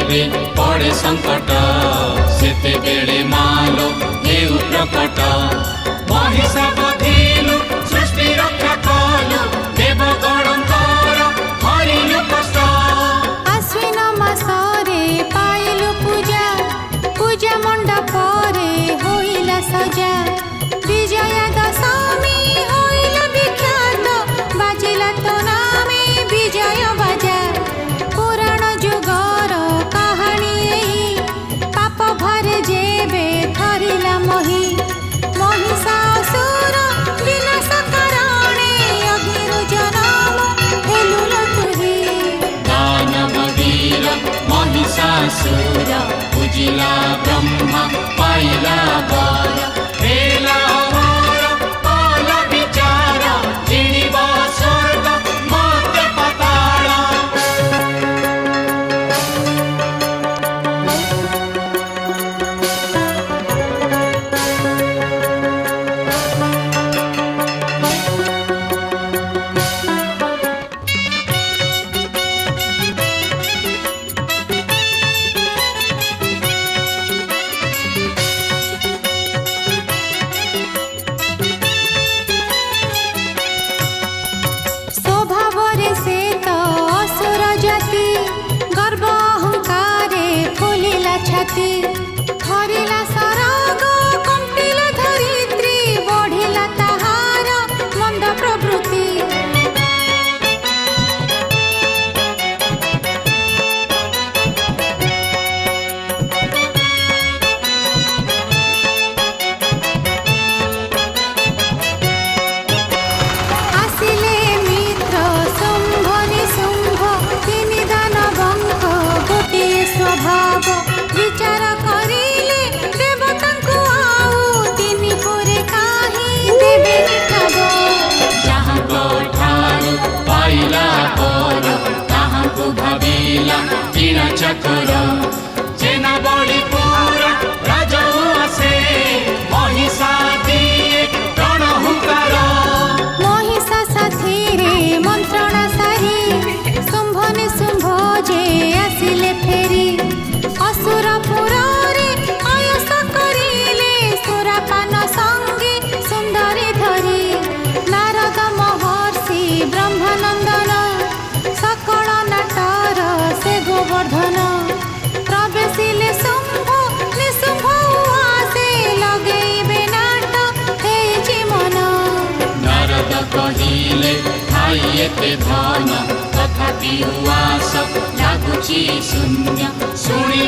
जेबे पड़े संकट सेते बेले मालो हेउ प्रकट महिषा बधिलु सृष्टि रक्षा कलु देवगणंकर हरिलु कष्ट आश्विन मासरे पाइलु पूजा पूजा मंडप रे होइला सजा विजया दशमी होइला विख्यात बाजिला तो नामे विजय बाजा पुराण जुगर कहानी पाप भरे जेबे थरिला मही महिषासुर विनाश करणे अग्निरु जनम हेलुल तुही दानव वीर महिषासुर पूजिला ब्रह्मा पाइला वर हेला अमर काल विचार जिणिबा स्वर्ग मर्त्य पाताल स्वभावरे से तो असुर जाति गर्व अहंकारे फुलिला छाती थरिला सरग कंपिला धरित्री बढ़िला ताहार मंद प्रवृत्ति आसिले मित्र शुंभ निशुंभ तिनि दानवंक गोटिए स्वभाव विचार करिले देवतांकु आउ तिनि पुरे काहि देबे निखब जहाँको ठारू पाइला पर ताहाँको भाविला किण चकर जेना बढी पूरा राजा आसे महिषा दिए रण हुंकार महिषा साथी रे मंत्रणा सारी शुंभ निशुंभ जे आसिले फेरी असुर पुरे आयस करिले सुरापान संगी सुंदरी धरी नारद महर्षि ब्रह्मानंदन सकल नाटर से गोवर्धन प्रवेशिले शुंभ निशुंभ उहासे लगेइबे नाट हेइछि मन नारद कहिले खाई एते धन तथापि उवास लाଗୁଛି ଶୂନ୍ୟ ଶୁଣି